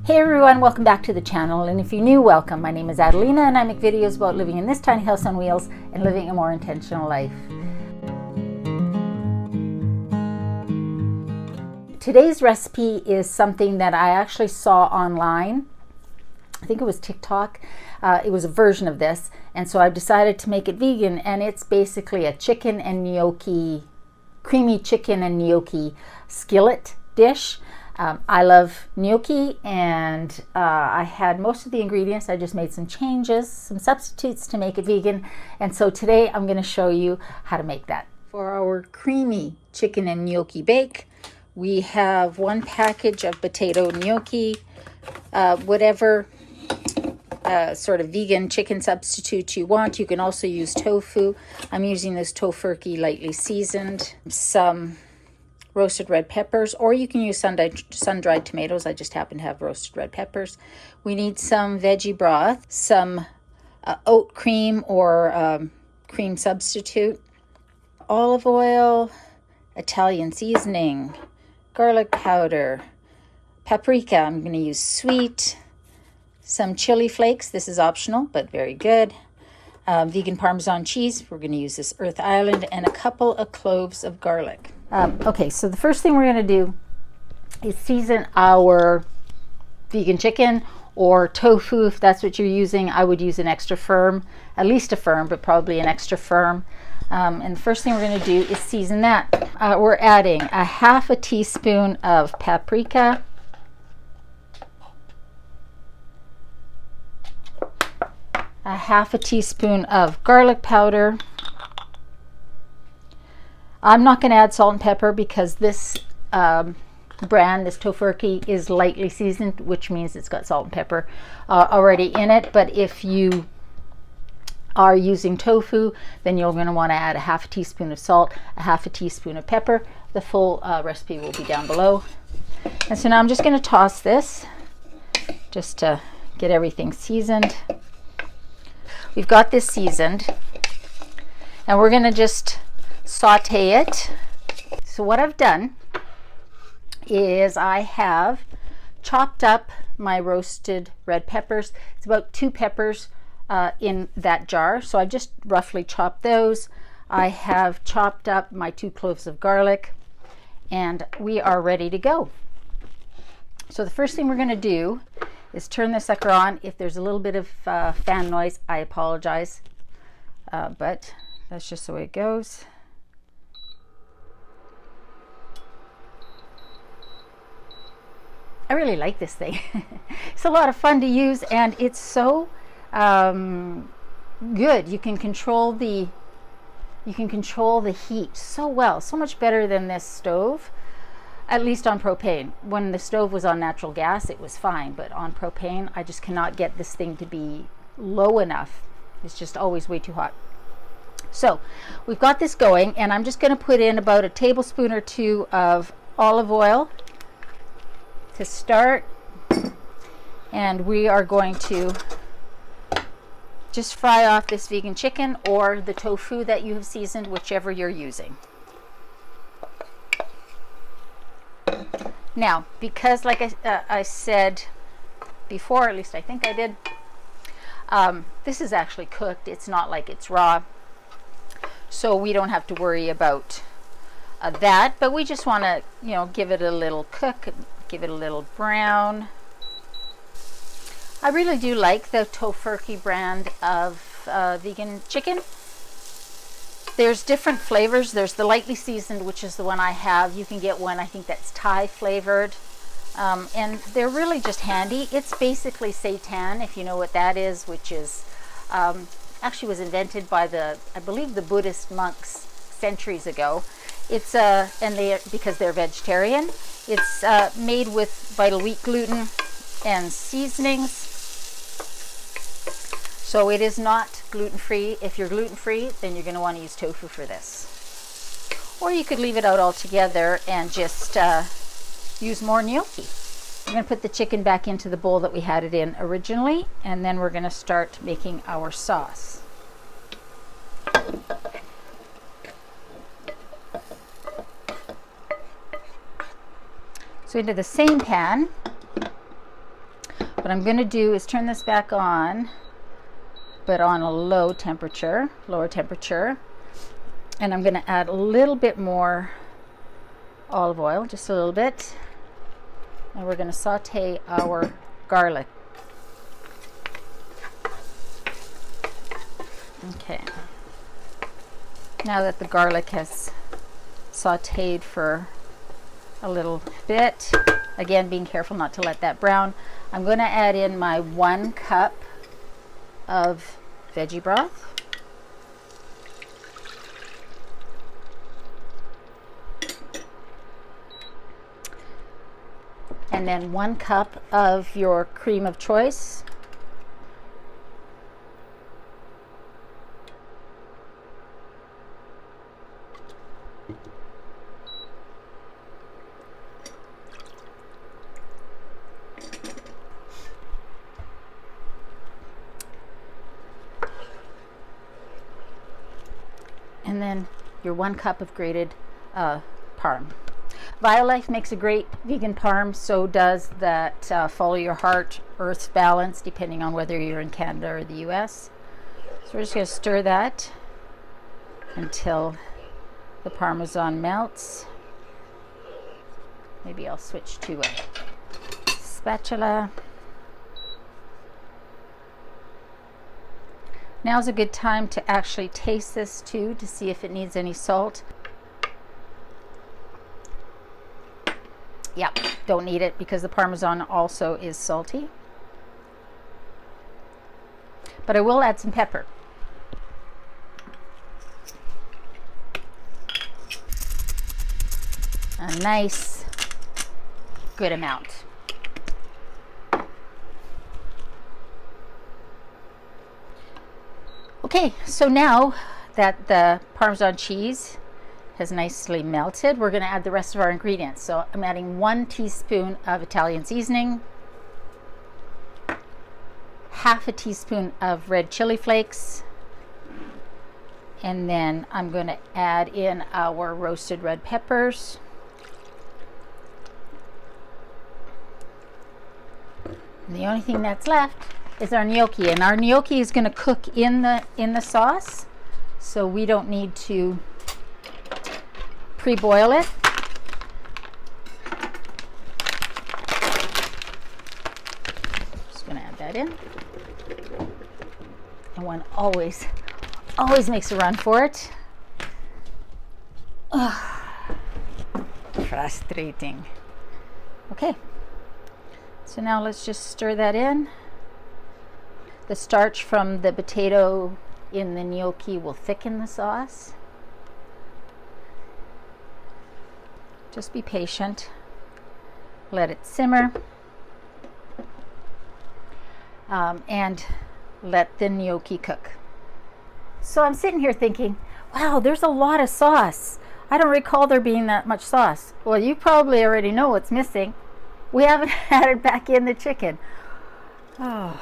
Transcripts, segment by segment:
Hey everyone, welcome back to the channel, and if you're new, welcome. My name is Adelina and I make videos about living in this tiny house on wheels and living a more intentional life. Today's recipe is something that I actually saw online. I think it was TikTok. It was a version of this, and so I've decided to make it vegan, and it's basically a chicken and gnocchi, creamy chicken and gnocchi skillet dish. I love gnocchi, and I had most of the ingredients. I just made some changes, some substitutes to make it vegan, and so today I'm going to show you how to make that. For our creamy chicken and gnocchi bake, we have one package of potato gnocchi, whatever sort of vegan chicken substitute you want. You can also use tofu. I'm using this Tofurky lightly seasoned. Some roasted red peppers, or you can use sun-dried tomatoes. I just happen to have roasted red peppers. We need some veggie broth, some oat cream or cream substitute, olive oil, Italian seasoning, garlic powder, paprika. I'm going to use sweet, some chili flakes. This is optional, but very good. Vegan Parmesan cheese. We're going to use this Earth Island, and a couple of cloves of garlic. Okay, so the first thing we're going to do is season our vegan chicken or tofu. If that's what you're using, I would use an extra firm, at least a firm, but probably an extra firm. And the first thing we're going to do is season that. We're adding a half a teaspoon of paprika, a half a teaspoon of garlic powder. I'm not going to add salt and pepper because this brand, this Tofurky, is lightly seasoned, which means it's got salt and pepper already in it. But if you are using tofu, then you're going to want to add a half a teaspoon of salt, a half a teaspoon of pepper. The full recipe will be down below. And so now I'm just going to toss this just to get everything seasoned. We've got this seasoned, and we're going to just saute it. So what I've done is I have chopped up my roasted red peppers. It's about 2 peppers in that jar, so I've just roughly chopped those. I have chopped up my 2 cloves of garlic, and we are ready to go. So the first thing we're going to do is turn this sucker on. If there's a little bit of fan noise, I apologize, but that's just the way it goes. I really like this thing. It's a lot of fun to use, and it's so good. You can control the heat so well, so much better than this stove, at least on propane. When the stove was on natural gas, it was fine, but on propane, I just cannot get this thing to be low enough. It's just always way too hot. So we've got this going, and I'm just going to put in about a tablespoon or 2 of olive oil to start, and we are going to just fry off this vegan chicken or the tofu that you have seasoned, whichever you're using. Now, because like I said before, at least I think I did, this is actually cooked. It's not like it's raw, so we don't have to worry about that, but we just want to, give it a little cook, give it a little brown. I really do like the Tofurky brand of vegan chicken. There's different flavors. There's the lightly seasoned, which is the one I have. You can get one, I think, that's Thai flavored, and they're really just handy. It's basically seitan, if you know what that is, which is actually was invented by I believe the Buddhist monks centuries ago. It's because they're vegetarian. It's made with vital wheat gluten and seasonings, so it is not gluten-free. If you're gluten-free, then you're going to want to use tofu for this, or you could leave it out altogether and just use more gnocchi. I'm going to put the chicken back into the bowl that we had it in originally, and then we're going to start making our sauce. So into the same pan, What I'm going to do is turn this back on, but on a lower temperature. And I'm going to add a little bit more olive oil, just a little bit. And we're going to saute our garlic. Okay. Now that the garlic has sauteed for a little bit, again being careful not to let that brown, I'm going to add in my 1 cup of veggie broth. And then 1 cup of your cream of choice. And then your 1 cup of grated parm. Violife makes a great vegan parm, so does that Follow Your Heart Earth Balance, depending on whether you're in Canada or the US. So we're just going to stir that until the parmesan melts. Maybe I'll switch to a spatula. Now's a good time to actually taste this too, to see if it needs any salt. Yeah, don't need it because the parmesan also is salty. But I will add some pepper. A nice, good amount. Okay, so now that the Parmesan cheese has nicely melted, we're going to add the rest of our ingredients. So I'm adding 1 teaspoon of Italian seasoning, half a teaspoon of red chili flakes, and then I'm going to add in our roasted red peppers. And the only thing that's left is our gnocchi, and our gnocchi is going to cook in the sauce, so we don't need to pre-boil it. Just going to add that in, and one always makes a run for it. Ugh. Frustrating. Okay, so now let's just stir that in. The starch from the potato in the gnocchi will thicken the sauce. Just be patient. Let it simmer. And let the gnocchi cook. So I'm sitting here thinking, wow, there's a lot of sauce. I don't recall there being that much sauce. Well, you probably already know what's missing. We haven't added back in the chicken. Oh,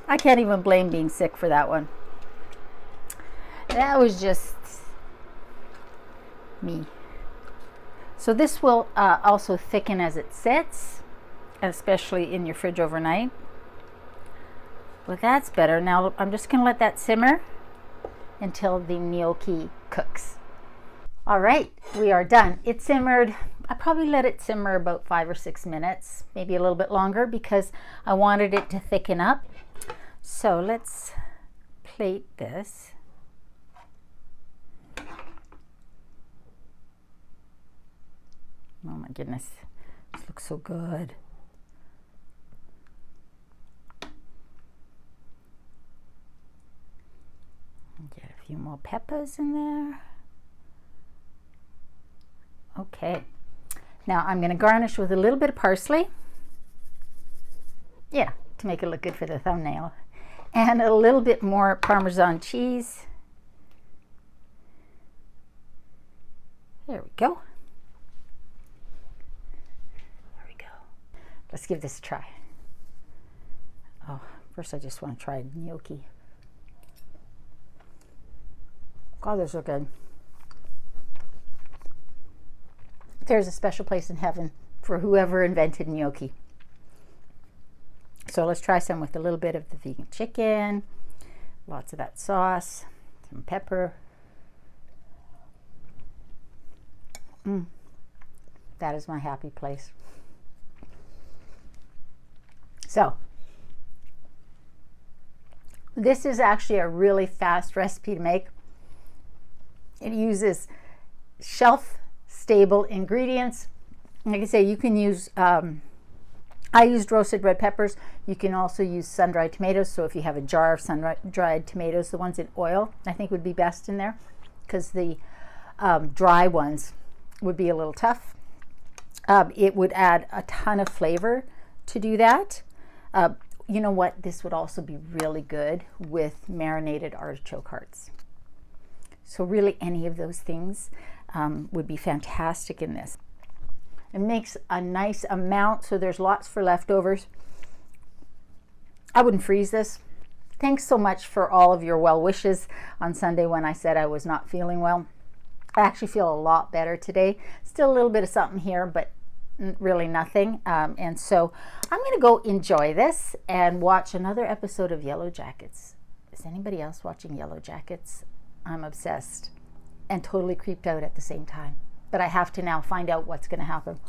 I can't even blame being sick for that one. That was just me. So this will also thicken as it sits, especially in your fridge overnight. Well, that's better. Now I'm just going to let that simmer until the gnocchi cooks. All right, we are done. It simmered. I probably let it simmer about 5 or 6 minutes, maybe a little bit longer, because I wanted it to thicken up. So let's plate this. Oh my goodness, this looks so good. Get a few more peppers in there. Okay, now I'm going to garnish with a little bit of parsley. Yeah, to make it look good for the thumbnail. And a little bit more Parmesan cheese. There we go. There we go. Let's give this a try. Oh, first I just want to try gnocchi. God, those are good. There's a special place in heaven for whoever invented gnocchi. So let's try some with a little bit of the vegan chicken, lots of that sauce, some pepper. That is my happy place. So this is actually a really fast recipe to make. It uses shelf-stable ingredients. Like I say, you can use, I used roasted red peppers. You can also use sun-dried tomatoes. So if you have a jar of sun-dried tomatoes, the ones in oil, I think would be best in there, because the dry ones would be a little tough. It would add a ton of flavor to do that. You know what? This would also be really good with marinated artichoke hearts. So really any of those things would be fantastic in this. It makes a nice amount, so there's lots for leftovers. I wouldn't freeze this. Thanks so much for all of your well wishes on Sunday when I said I was not feeling well. I actually feel a lot better today. Still a little bit of something here, but really nothing. And so I'm going to go enjoy this and watch another episode of Yellow Jackets. Is anybody else watching Yellow Jackets? I'm obsessed and totally creeped out at the same time. But I have to now find out what's going to happen.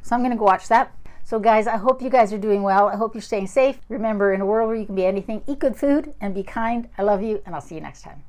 So I'm going to go watch that. So guys, I hope you guys are doing well. I hope you're staying safe. Remember, in a world where you can be anything, eat good food and be kind. I love you, and I'll see you next time.